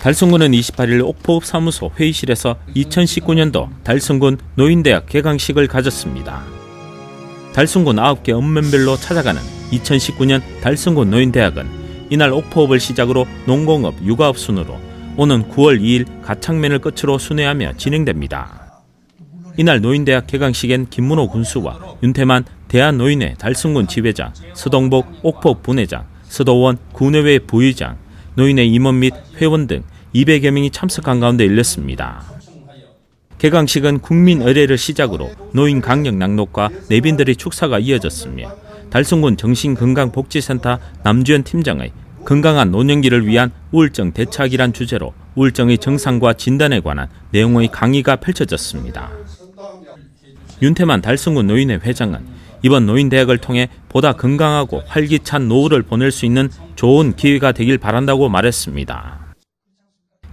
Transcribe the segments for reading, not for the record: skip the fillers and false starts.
달성군은 28일 옥포읍 사무소 회의실에서 2019년도 달성군 노인대학 개강식을 가졌습니다. 달성군 9개 읍면별로 찾아가는 2019년 달성군 노인대학은 이날 옥포읍을 시작으로 농공업, 육아업 순으로 오는 9월 2일 가창면을 끝으로 순회하며 진행됩니다. 이날 노인대학 개강식엔 김문호 군수와 윤태만 대한노인회 달성군 지회장, 서동복 옥포 분회장, 서도원 군의회 부의장, 노인회 임원 및 회원 등 200여 명이 참석한 가운데 열렸습니다. 개강식은 국민 의례를 시작으로 노인 강력 낭독과 내빈들의 축사가 이어졌으며 달성군 정신건강복지센터 남주현 팀장의 건강한 노년기를 위한 우울증 대처하기란 주제로 우울증의 증상과 진단에 관한 내용의 강의가 펼쳐졌습니다. 윤태만 달성군 노인회 회장은 이번 노인대학을 통해 보다 건강하고 활기찬 노후를 보낼 수 있는 좋은 기회가 되길 바란다고 말했습니다.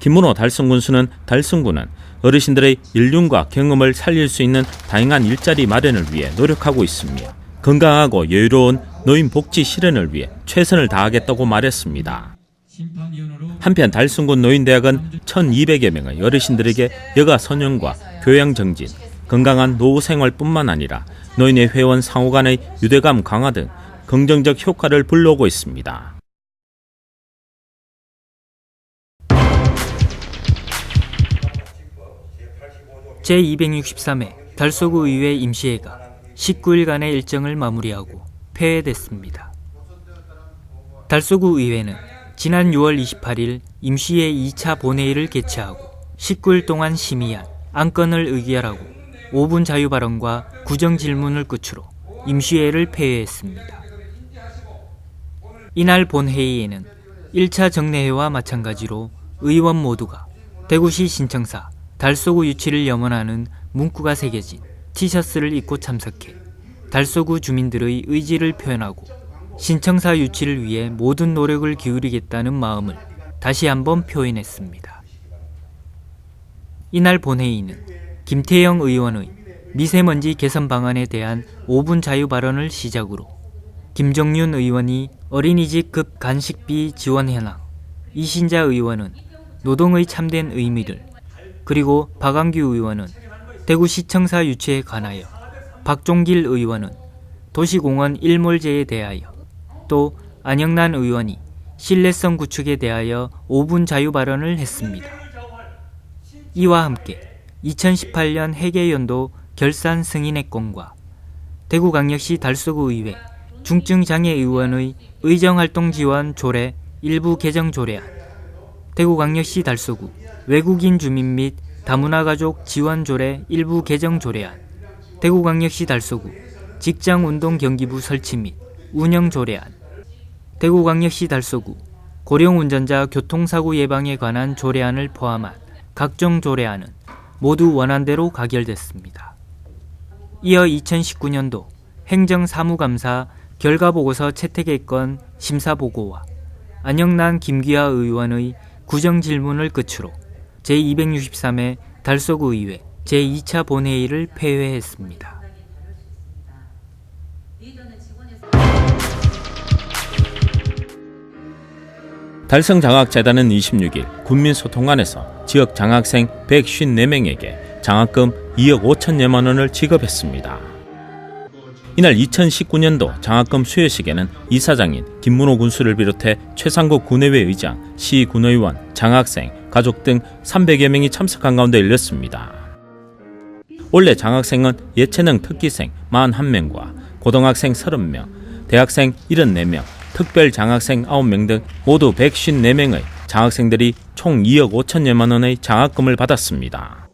김문호 달성군수는 달성군은 어르신들의 연륜과 경험을 살릴 수 있는 다양한 일자리 마련을 위해 노력하고 있으며 건강하고 여유로운 노인 복지 실현을 위해 최선을 다하겠다고 말했습니다. 한편 달성군 노인대학은 1,200여 명의 어르신들에게 여가 선용과 교양 정진, 건강한 노후 생활뿐만 아니라 노인회 회원 상호 간의 유대감 강화 등 긍정적 효과를 불러오고 있습니다. 제263회 달서구 의회 임시회가 19일간의 일정을 마무리하고 폐회됐습니다. 달서구 의회는 지난 6월 28일 임시회 2차 본회의를 개최하고 19일 동안 심의한 안건을 의결하고 5분 자유발언과 구정질문을 끝으로 임시회를 폐회했습니다. 이날 본회의에는 1차 정례회와 마찬가지로 의원 모두가 대구시 신청사 달서구 유치를 염원하는 문구가 새겨진 티셔츠를 입고 참석해 달서구 주민들의 의지를 표현하고 신청사 유치를 위해 모든 노력을 기울이겠다는 마음을 다시 한번 표현했습니다. 이날 본회의는 김태영 의원의 미세먼지 개선 방안에 대한 5분 자유 발언을 시작으로 김정윤 의원이 어린이집 급 간식비 지원 현황, 이신자 의원은 노동의 참된 의미를, 그리고 박완규 의원은 대구시청사 유치에 관하여, 박종길 의원은 도시공원 일몰제에 대하여, 또 안영란 의원이 신뢰성 구축에 대하여 5분 자유 발언을 했습니다. 이와 함께 2018년 회계연도 결산 승인의 건과 대구광역시 달서구의회 중증장애의원의 의정활동 지원 조례 일부 개정 조례안, 대구광역시 달서구 외국인 주민 및 다문화가족 지원 조례 일부 개정 조례안, 대구광역시 달서구 직장운동경기부 설치 및 운영 조례안, 대구광역시 달서구 고령운전자 교통사고 예방에 관한 조례안을 포함한 각종 조례안은 모두 원안대로 가결됐습니다. 이어 2019년도 행정사무감사 결과보고서 채택의 건 심사보고와 안영란 김기하 의원의 구정질문을 끝으로 제263회 달서구의회 제2차 본회의를 폐회했습니다. 달성장학재단은 26일 군민소통관에서 지역 장학생 154명에게 장학금 2억 5천여만 원을 지급했습니다. 이날 2019년도 장학금 수여식에는 이사장인 김문호 군수를 비롯해 최상국 군의회 의장, 시 군의원, 장학생, 가족 등 300여 명이 참석한 가운데 열렸습니다. 올해 장학생은 예체능 특기생 41명과 고등학생 30명, 대학생 74명, 특별 장학생 9명 등 모두 154명의 장학생들이 총 2억 5천여만 원의 장학금을 받았습니다.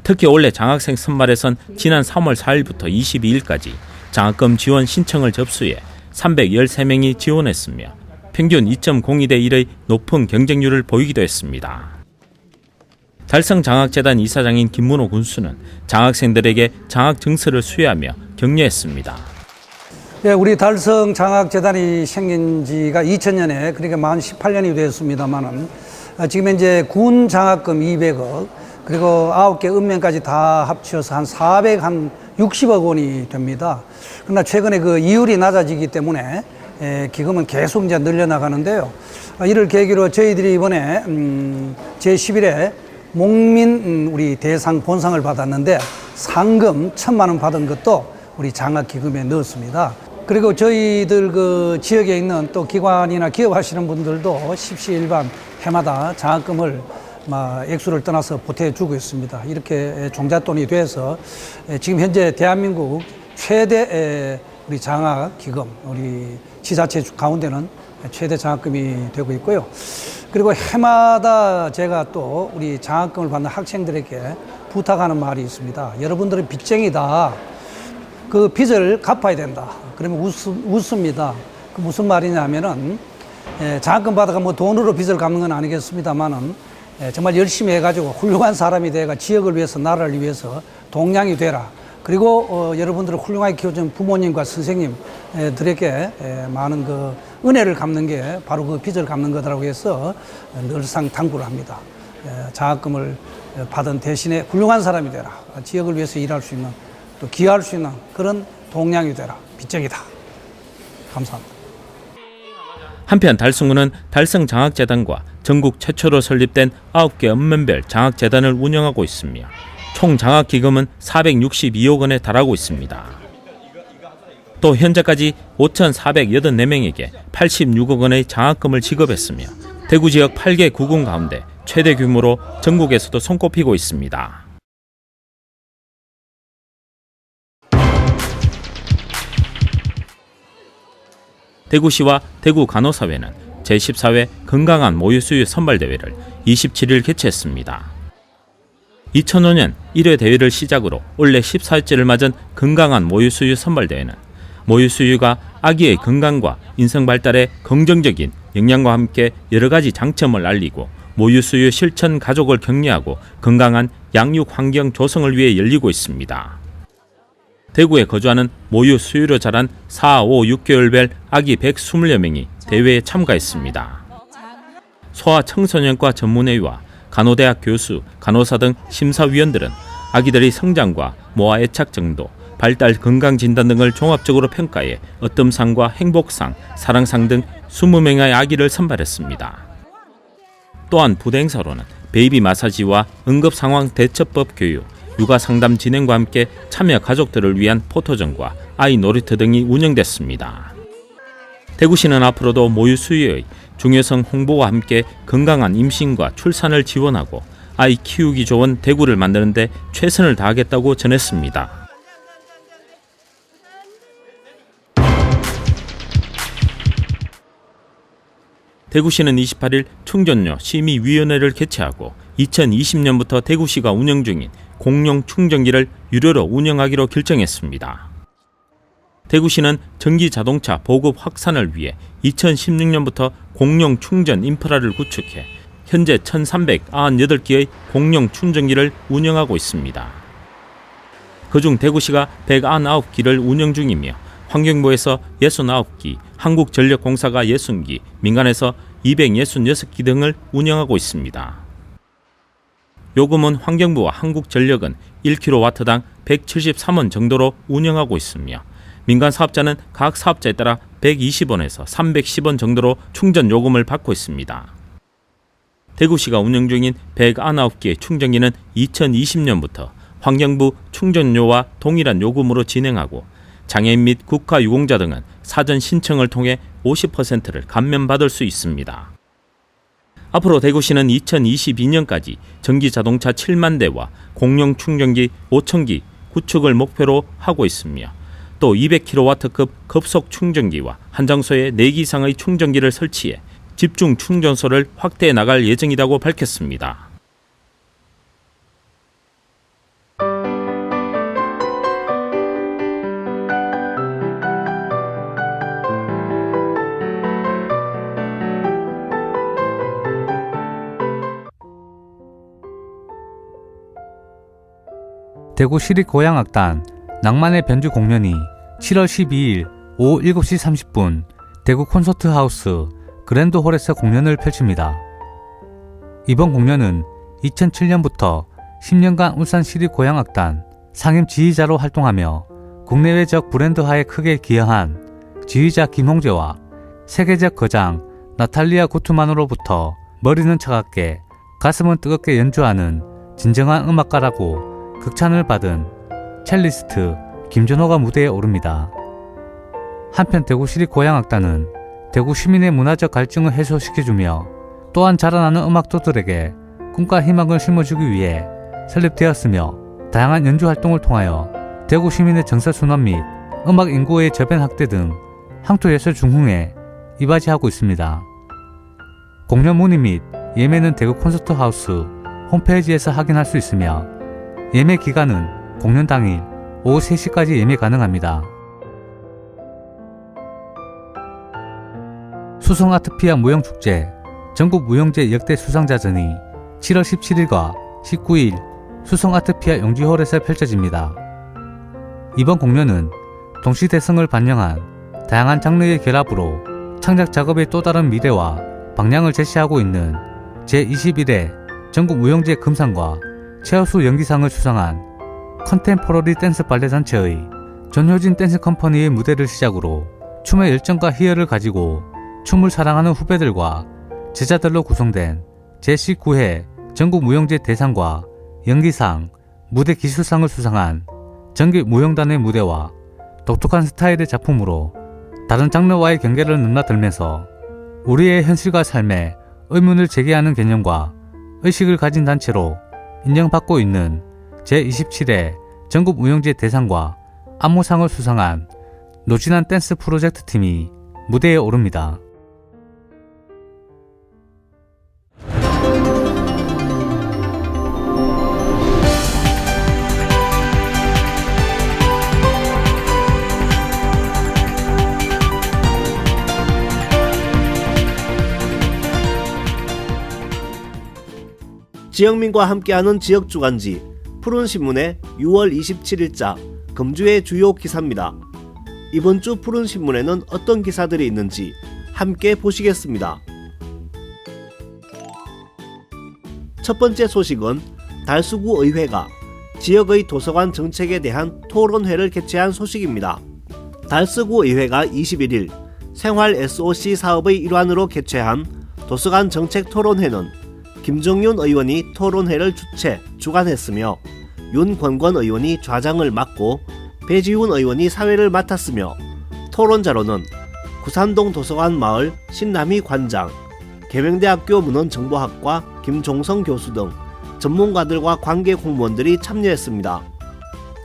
특히 올해 장학생 선발에선 지난 3월 4일부터 22일까지 장학금 지원 신청을 접수해 313명이 지원했으며 평균 2.02대 1의 높은 경쟁률을 보이기도 했습니다. 달성장학재단 이사장인 김문호 군수는 장학생들에게 장학증서를 수여하며 격려했습니다. 예, 우리 달성장학재단이 생긴 지가 2000년에 그러니까 만 18년이 되었습니다만은 지금 이제 군 장학금 200억 그리고 9개 읍면까지 다 합쳐서 한 460억 원이 됩니다. 그러나 최근에 그 이율이 낮아지기 때문에 기금은 계속 이제 늘려나가는데요. 이를 계기로 저희들이 이번에 제11회 목민 우리 대상 본상을 받았는데 상금 1,000만 원 받은 것도 우리 장학기금에 넣었습니다. 그리고 저희들 그 지역에 있는 또 기관이나 기업 하시는 분들도 십시일반 해마다 장학금을 액수를 떠나서 보태주고 있습니다. 이렇게 종잣돈이 돼서 지금 현재 대한민국 최대 우리 장학기금, 우리 지자체 가운데는 최대 장학금이 되고 있고요. 그리고 해마다 제가 또 우리 장학금을 받는 학생들에게 부탁하는 말이 있습니다. 여러분들은 빚쟁이다. 그 빚을 갚아야 된다. 그러면 웃습니다. 그 무슨 말이냐면은 장학금 받아가 뭐 돈으로 빚을 갚는 건 아니겠습니다만은 정말 열심히 해가지고 훌륭한 사람이 돼가 지역을 위해서 나라를 위해서 동량이 되라. 그리고 여러분들을 훌륭하게 키워준 부모님과 선생님들에게 많은 그 은혜를 갚는 게 바로 그 빚을 갚는 거라고 해서 늘상 당부를 합니다. 장학금을 받은 대신에 훌륭한 사람이 되라. 지역을 위해서 일할 수 있는 또 기여할 수 있는 그런 동량이 되라. 빚쟁이다. 감사합니다. 한편 달성군은 달성장학재단과 전국 최초로 설립된 9개 읍면별 장학재단을 운영하고 있으며 총 장학기금은 462억 원에 달하고 있습니다. 또 현재까지 5,484명에게 86억 원의 장학금을 지급했으며 대구 지역 8개 구군 가운데 최대 규모로 전국에서도 손꼽히고 있습니다. 대구시와 대구간호사회는 제14회 건강한 모유수유 선발대회를 27일 개최했습니다. 2005년 1회 대회를 시작으로 올해 14회째를 맞은 건강한 모유수유 선발대회는 모유수유가 아기의 건강과 인성 발달에 긍정적인 영향과 함께 여러 가지 장점을 알리고 모유수유 실천 가족을 격려하고 건강한 양육 환경 조성을 위해 열리고 있습니다. 대구에 거주하는 모유 수유로 자란 4, 5, 6개월별 아기 120여 명이 대회에 참가했습니다. 소아청소년과 전문의와 간호대학 교수, 간호사 등 심사위원들은 아기들의 성장과 모아 애착 정도, 발달 건강 진단 등을 종합적으로 평가해 어뜸상과 행복상, 사랑상 등 20명의 아기를 선발했습니다. 또한 부대 행사로는 베이비 마사지와 응급상황 대처법 교육, 육아상담 진행과 함께 참여 가족들을 위한 포토전과 아이 놀이터 등이 운영됐습니다. 대구시는 앞으로도 모유 수유의 중요성 홍보와 함께 건강한 임신과 출산을 지원하고 아이 키우기 좋은 대구를 만드는 데 최선을 다하겠다고 전했습니다. 대구시는 28일 충전료 심의위원회를 개최하고 2020년부터 대구시가 운영 중인 공용 충전기를 유료로 운영하기로 결정했습니다. 대구시는 전기자동차 보급 확산을 위해 2016년부터 공용 충전 인프라를 구축해 현재 1,398개의 공용 충전기를 운영하고 있습니다. 그중 대구시가 199기를 운영 중이며 환경부에서 69기, 한국전력공사가 60기, 민간에서 266기 등을 운영하고 있습니다. 요금은 환경부와 한국전력은 1kW당 173원 정도로 운영하고 있으며 민간 사업자는 각 사업자에 따라 120원에서 310원 정도로 충전 요금을 받고 있습니다. 대구시가 운영 중인 199개의 충전기는 2020년부터 환경부 충전료와 동일한 요금으로 진행하고 장애인 및 국가유공자 등은 사전 신청을 통해 50%를 감면받을 수 있습니다. 앞으로 대구시는 2022년까지 전기자동차 7만 대와 공용 충전기 5,000기 구축을 목표로 하고 있으며 또 200kW급 급속 충전기와 한 장소에 4기 이상의 충전기를 설치해 집중 충전소를 확대해 나갈 예정이라고 밝혔습니다. 대구시립고향악단 낭만의 변주 공연이 7월 12일 오후 7시 30분 대구 콘서트하우스 그랜드홀에서 공연을 펼칩니다. 이번 공연은 2007년부터 10년간 울산시립고향악단 상임 지휘자로 활동하며 국내외적 브랜드화에 크게 기여한 지휘자 김홍재와 세계적 거장 나탈리아 구트만으로부터 머리는 차갑게 가슴은 뜨겁게 연주하는 진정한 음악가라고 극찬을 받은 첼리스트 김준호가 무대에 오릅니다. 한편 대구시립고향악단은 대구 시민의 문화적 갈증을 해소시켜주며 또한 자라나는 음악도들에게 꿈과 희망을 심어주기 위해 설립되었으며 다양한 연주 활동을 통하여 대구 시민의 정서 순환 및 음악 인구의 저변 확대 등 향토예술 중흥에 이바지하고 있습니다. 공연 문의 및 예매는 대구 콘서트 하우스 홈페이지에서 확인할 수 있으며 예매 기간은 공연 당일 오후 3시까지 예매 가능합니다. 수성 아트피아 무용축제 전국 무용제 역대 수상자전이 7월 17일과 19일 수성 아트피아 용지홀에서 펼쳐집니다. 이번 공연은 동시대성을 반영한 다양한 장르의 결합으로 창작 작업의 또 다른 미래와 방향을 제시하고 있는 제21회 전국 무용제 금상과 최우수 연기상을 수상한 컨템포러리 댄스 발레 단체의 전효진 댄스 컴퍼니의 무대를 시작으로 춤의 열정과 희열을 가지고 춤을 사랑하는 후배들과 제자들로 구성된 제19회 전국 무용제 대상과 연기상, 무대 기술상을 수상한 전기 무용단의 무대와 독특한 스타일의 작품으로 다른 장르와의 경계를 넘나들면서 우리의 현실과 삶에 의문을 제기하는 개념과 의식을 가진 단체로 인정받고 있는 제27회 전국 무용제 대상과 안무상을 수상한 노진한 댄스 프로젝트 팀이 무대에 오릅니다. 지영민과 함께하는 지역주간지 푸른신문의 6월 27일자 금주의 주요 기사입니다. 이번 주 푸른신문에는 어떤 기사들이 있는지 함께 보시겠습니다. 첫 번째 소식은 달수구 의회가 지역의 도서관 정책에 대한 토론회를 개최한 소식입니다. 달수구 의회가 21일 생활 SOC 사업의 일환으로 개최한 도서관 정책 토론회는 김정윤 의원이 토론회를 주관했으며 윤권권 의원이 좌장을 맡고 배지훈 의원이 사회를 맡았으며 토론자로는 구산동 도서관 마을 신남희 관장, 계명대학교 문헌정보학과 김종성 교수 등 전문가들과 관계 공무원들이 참여했습니다.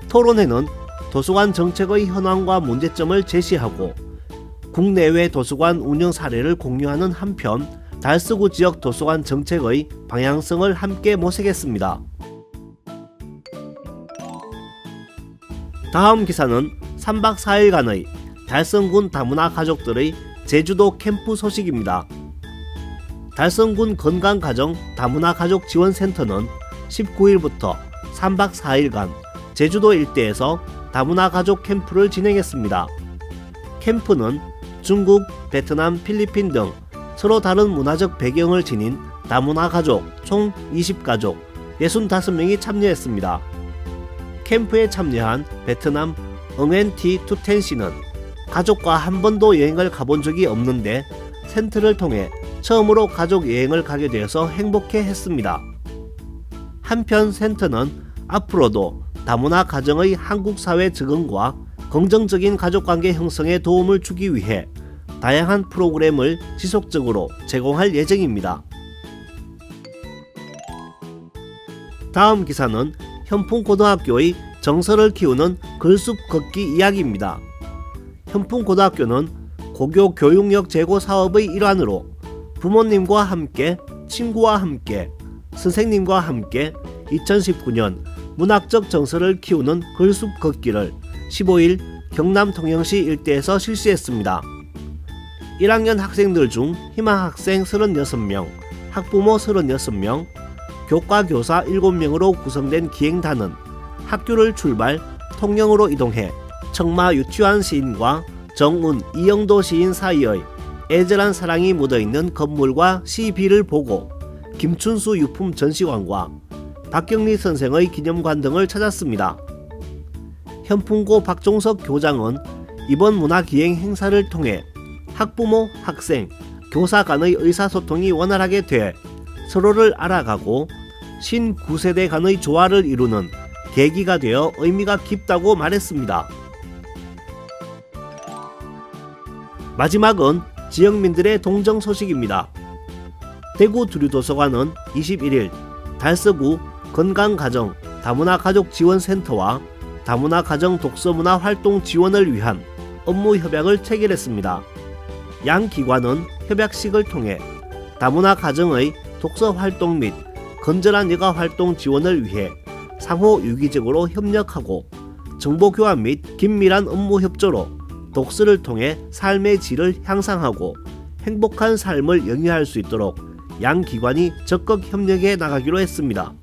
토론회는 도서관 정책의 현황과 문제점을 제시하고 국내외 도서관 운영 사례를 공유하는 한편 달수구 지역 도서관 정책의 방향성을 함께 모색했습니다. 다음 기사는 3박 4일간의 달성군 다문화 가족들의 제주도 캠프 소식입니다. 달성군 건강가정 다문화 가족 지원센터는 19일부터 3박 4일간 제주도 일대에서 다문화 가족 캠프를 진행했습니다. 캠프는 중국, 베트남, 필리핀 등 서로 다른 문화적 배경을 지닌 다문화 가족 총 20가족 65명이 참여했습니다. 캠프에 참여한 베트남 응엔티 투텐씨는 가족과 한 번도 여행을 가본 적이 없는데 센터를 통해 처음으로 가족 여행을 가게 되어서 행복해했습니다. 한편 센터는 앞으로도 다문화 가정의 한국 사회 적응과 긍정적인 가족관계 형성에 도움을 주기 위해 다양한 프로그램을 지속적으로 제공할 예정입니다. 다음 기사는 현풍고등학교의 정서를 키우는 글숲 걷기 이야기입니다. 현풍고등학교는 고교 교육력 제고 사업의 일환으로 부모님과 함께, 친구와 함께, 선생님과 함께 2019년 문학적 정서를 키우는 글숲 걷기를 15일 경남 통영시 일대에서 실시했습니다. 1학년 학생들 중 희망학생 36명, 학부모 36명, 교과 교사 7명으로 구성된 기행단은 학교를 출발 통영으로 이동해 청마 유치환 시인과 정운 이영도 시인 사이의 애절한 사랑이 묻어있는 건물과 시비를 보고 김춘수 유품 전시관과 박경리 선생의 기념관 등을 찾았습니다. 현풍고 박종석 교장은 이번 문화기행 행사를 통해 학부모, 학생, 교사 간의 의사소통이 원활하게 돼 서로를 알아가고 신구세대 간의 조화를 이루는 계기가 되어 의미가 깊다고 말했습니다. 마지막은 지역민들의 동정 소식입니다. 대구 두류도서관은 21일 달서구 건강가정 다문화가족지원센터와 다문화가정 독서문화 활동 지원을 위한 업무 협약을 체결했습니다. 양 기관은 협약식을 통해 다문화 가정의 독서 활동 및 건전한 여가 활동 지원을 위해 상호 유기적으로 협력하고 정보 교환 및 긴밀한 업무 협조로 독서를 통해 삶의 질을 향상하고 행복한 삶을 영위할 수 있도록 양 기관이 적극 협력해 나가기로 했습니다.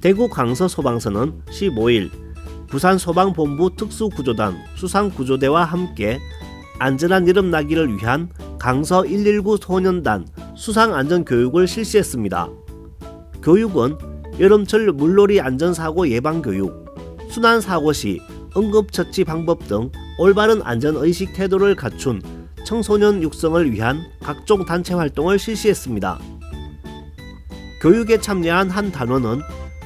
대구 강서소방서는 15일 부산소방본부 특수구조단 수상구조대와 함께 안전한 여름 나기를 위한 강서 119 소년단 수상안전교육을 실시했습니다. 교육은 여름철 물놀이 안전사고 예방교육, 순환사고 시 응급처치 방법 등 올바른 안전의식 태도를 갖춘 청소년 육성을 위한 각종 단체 활동을 실시했습니다. 교육에 참여한 한 단원은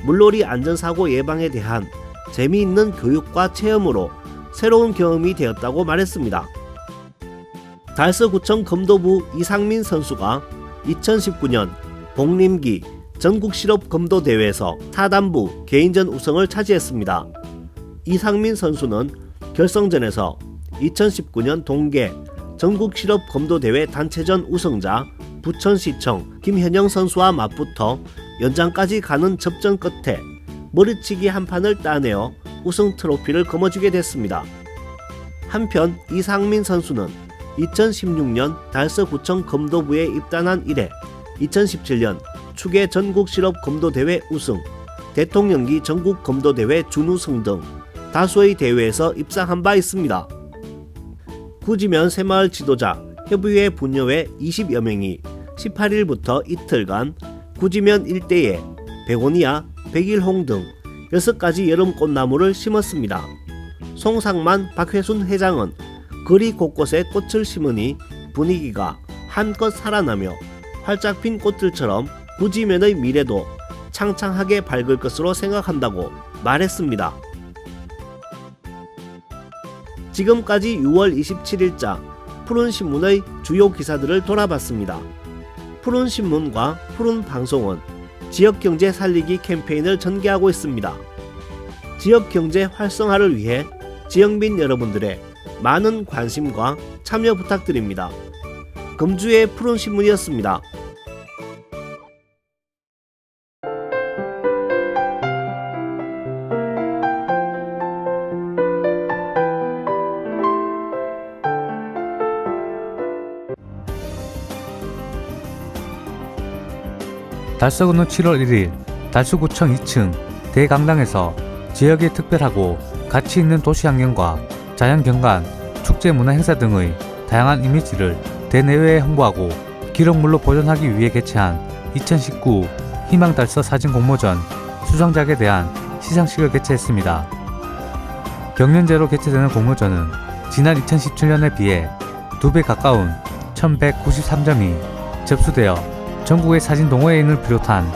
물놀이 안전사고 예방에 대한 재미있는 교육과 체험으로 새로운 경험이 되었다고 말했습니다. 달서구청 검도부 이상민 선수가 2019년 복림기 전국실업검도대회에서 4단부 개인전 우승을 차지했습니다. 이상민 선수는 결승전에서 2019년 동계 전국실업검도대회 단체전 우승자 부천시청 김현영 선수와 맞붙어 연장까지 가는 접전 끝에 머리치기 한 판을 따내어 우승 트로피를 거머쥐게 됐습니다. 한편 이상민 선수는 2016년 달서구청 검도부에 입단한 이래 2017년 추계 전국실업검도대회 우승, 대통령기 전국검도대회 준우승 등 다수의 대회에서 입상한 바 있습니다. 구지면 새마을 지도자 협의회 분여회 20여 명이 18일부터 이틀간 구지면 일대에 베고니아, 백일홍 등 6가지 여름 꽃나무를 심었습니다. 송상만 박회순 회장은 거리 곳곳에 꽃을 심으니 분위기가 한껏 살아나며 활짝 핀 꽃들처럼 구지면의 미래도 창창하게 밝을 것으로 생각한다고 말했습니다. 지금까지 6월 27일자 푸른신문의 주요 기사들을 돌아봤습니다. 푸른신문과 푸른방송은 지역경제 살리기 캠페인을 전개하고 있습니다. 지역경제 활성화를 위해 지역민 여러분들의 많은 관심과 참여 부탁드립니다. 금주의 푸른신문이었습니다. 달서구는 7월 1일 달서구청 2층 대강당에서 지역에 특별하고 가치 있는 도시환경과 자연경관, 축제문화 행사 등의 다양한 이미지를 대내외에 홍보하고 기록물로 보존하기 위해 개최한 2019 희망달서 사진공모전 수상작에 대한 시상식을 개최했습니다. 경연제로 개최되는 공모전은 지난 2017년에 비해 2배 가까운 1193점이 접수되어 전국의 사진 동호회인을 비롯한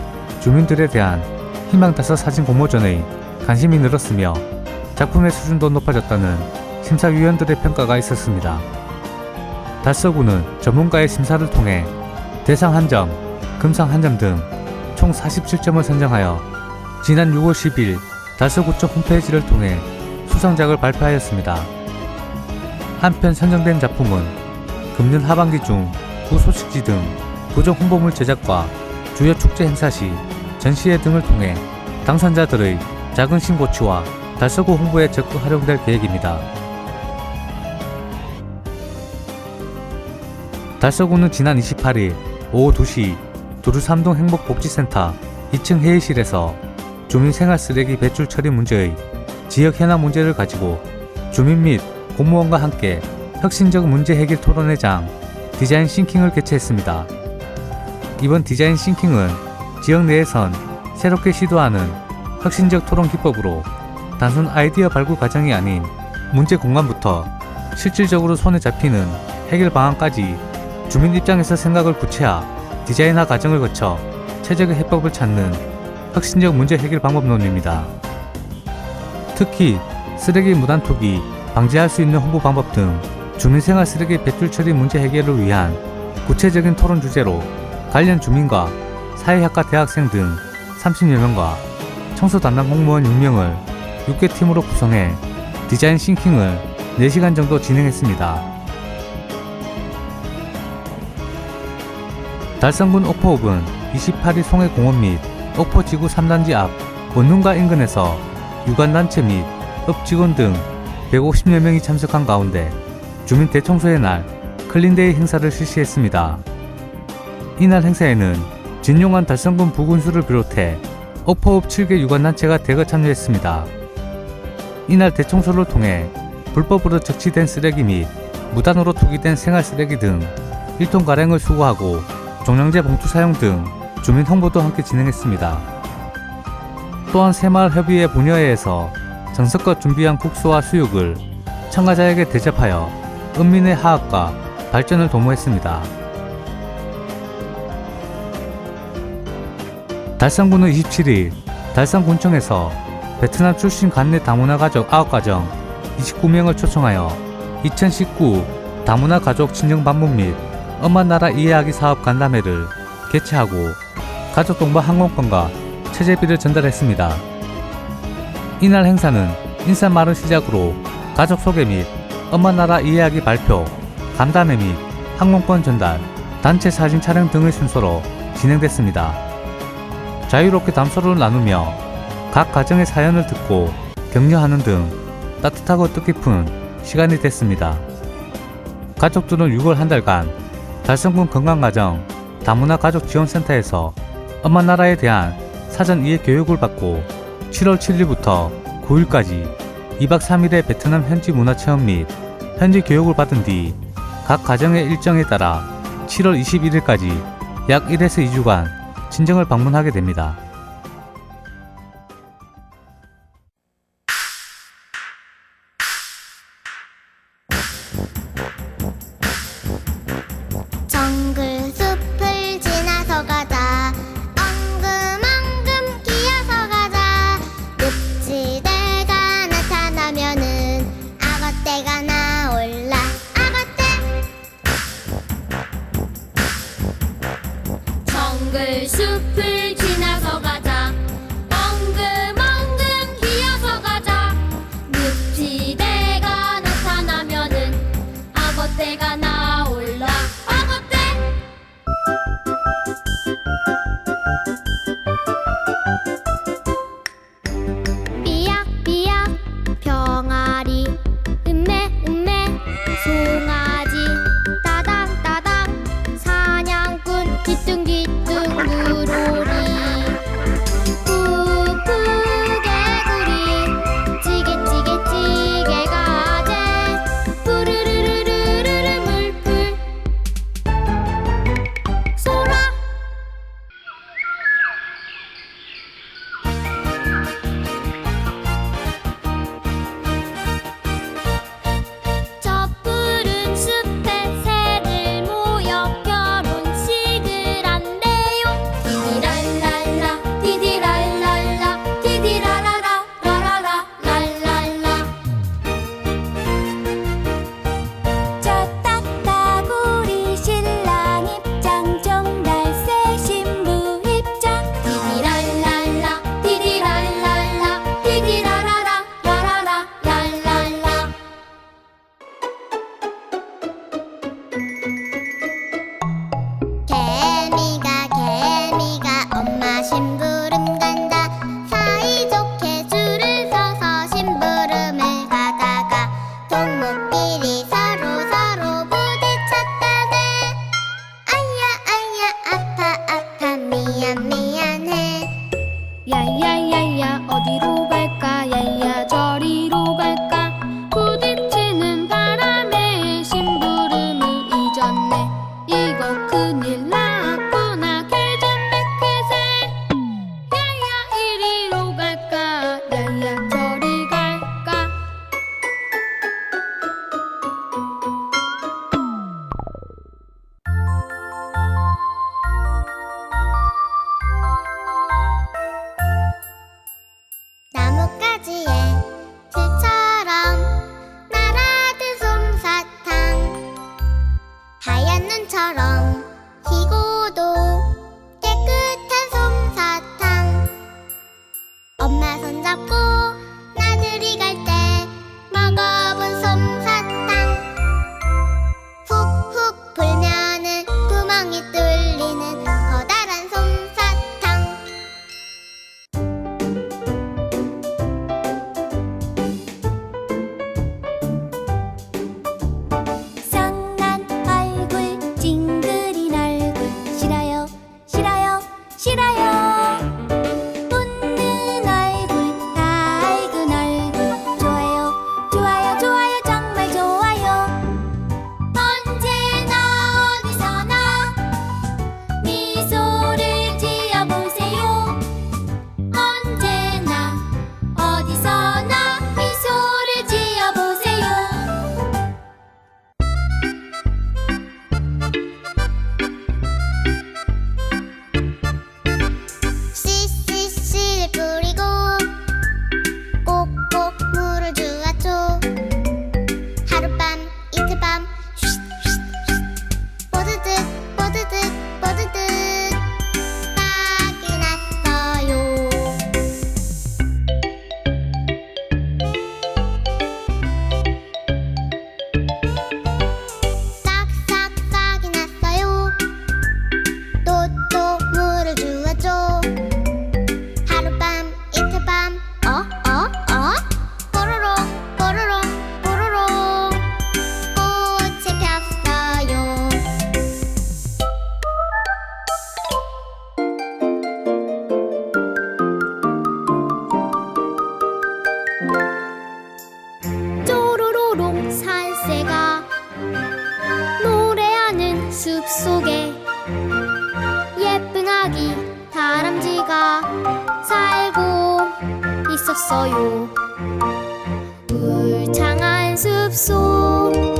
주민들에 대한 희망달서 사진 공모전의 관심이 늘었으며 작품의 수준도 높아졌다는 심사위원들의 평가가 있었습니다. 달서구는 전문가의 심사를 통해 대상 1점, 금상 1점 등 총 47점을 선정하여 지난 6월 10일 달서구청 홈페이지를 통해 수상작을 발표하였습니다. 한편 선정된 작품은 금년 하반기 중 구소식지 등 구정 홍보물 제작과 주요 축제 행사 시 전시회 등을 통해 당선자들의 작은 신고치와 달서구 홍보에 적극 활용될 계획입니다. 달서구는 지난 28일 오후 2시 두루삼동 행복복지센터 2층 회의실에서 주민 생활 쓰레기 배출 처리 문제의 지역 현안 문제를 가지고 주민 및 공무원과 함께 혁신적 문제 해결 토론회 장 디자인 싱킹을 개최했습니다. 이번 디자인 싱킹은 지역 내에선 새롭게 시도하는 혁신적 토론 기법으로 단순 아이디어 발굴 과정이 아닌 문제 공간부터 실질적으로 손에 잡히는 해결 방안까지 주민 입장에서 생각을 구체화, 디자인화 과정을 거쳐 최적의 해법을 찾는 혁신적 문제 해결 방법론입니다. 특히 쓰레기 무단 투기, 방지할 수 있는 홍보 방법 등 주민생활 쓰레기 배출 처리 문제 해결을 위한 구체적인 토론 주제로 관련 주민과 사회학과 대학생 등 30여 명과 청소 담당 공무원 6명을 6개 팀으로 구성해 디자인 싱킹을 4시간 정도 진행했습니다. 달성군 옥포읍은 28일 송해공원 및 옥포지구 3단지 앞 원룸가 인근에서 유관단체 및 업 직원 등 150여 명이 참석한 가운데 주민 대청소의 날 클린데이 행사를 실시했습니다. 이날 행사에는 진용한 달성군 부군수를 비롯해 옥포읍 7개 유관단체가 대거 참여했습니다. 이날 대청소를 통해 불법으로 적치된 쓰레기 및 무단으로 투기된 생활 쓰레기 등 1톤가량을 수거하고 종량제 봉투 사용 등 주민 홍보도 함께 진행했습니다. 또한 새마을협의회 분여회에서 정성껏 준비한 국수와 수육을 참가자에게 대접하여 은민의 화합과 발전을 도모했습니다. 달성군은 27일 달성군청에서 베트남 출신 간내 다문화 가족 9가정 29명을 초청하여 2019 다문화 가족 친정 방문 및 엄마 나라 이해하기 사업 간담회를 개최하고 가족 동반 항공권과 체재비를 전달했습니다. 이날 행사는 인사말을 시작으로 가족 소개 및 엄마 나라 이해하기 발표, 간담회 및 항공권 전달, 단체 사진 촬영 등의 순서로 진행됐습니다. 자유롭게 담소를 나누며 각 가정의 사연을 듣고 격려하는 등 따뜻하고 뜻깊은 시간이 됐습니다. 가족들은 6월 한 달간 달성군 건강가정 다문화 가족지원센터에서 엄마 나라에 대한 사전 이해 교육을 받고 7월 7일부터 9일까지 2박 3일의 베트남 현지 문화체험 및 현지 교육을 받은 뒤 각 가정의 일정에 따라 7월 21일까지 약 1에서 2주간 친정을 방문하게 됩니다. 정글 숲을 지나서 가자. 엉금엉금 기어서 가자. 늪지대가 나타나면은 악어떼가 나올라. 악어떼. 정글 숲을 지나서 가자. 엉금엉금 기어서 가자. 늪지대가 나타나면은 악어떼가 나올라. 악어떼. 삐약삐약 병아리. 음메음메 송아지. 따당따당 사냥꾼. 뒤뚱뒤뚱 물오리. 뿌뿌개구리. 찌개찌개찌개가재. 뿌르르르르르르 물풀. 소라. 저 푸른 숲에 새들 모여 결혼식을 한대요. 디디랄랄라 디디랄랄라 디디라라라 라라라 랄랄라. 저 딱따구리 신랑 입장 정달새 신부 입장. 디디랄랄라 디디랄랄라 디디라라라 라라라 랄랄라. 개미가 엄마 심부름 간다. 사이좋게 줄을 서서 심부름을 가다가 동무끼리 서로 부딪혔다네. 아야 아파 미안해. 야야야야 어디로 갈까. 야야 저리로 갈까. 부딪히는 바람에 심부름을 잊었네. 이거 큰일 났구나. 개잼백회새. 야야 이리로 갈까. 야야 저리 갈까. 해변처럼 희고도 깨끗한 솜사탕. 엄마 손잡고 나들이 갈 때 먹어본 솜사탕. 훅훅 불면은 구멍이 뚫리는 커다란 솜사탕. 쌍난 얼굴 찡그린 얼굴 싫어요 싫어요 싫어요. 웃는 얼굴 밝은 얼굴 좋아요 좋아요 좋아요 정말 좋아요. 언제나 어디서나 미소를 지어보세요. 언제나 어디서나 미소를 지어보세요. 씨씨씨를 뿌리고 꼭꼭 물을 주었죠. 하룻밤 이틀밤 뽀드득 뽀드득 뽀드득 딱이 났어요. 싹싹싹이 났어요. 또 물을 주었죠. 하룻밤 이틀밤 뽀로롱 뽀로롱 뽀로롱 꽃이 폈어요. 쪼로로롱 산새가 노래하는 숲속에 예쁜 아기 다람쥐가 살고 있었어요. 울창한 숲속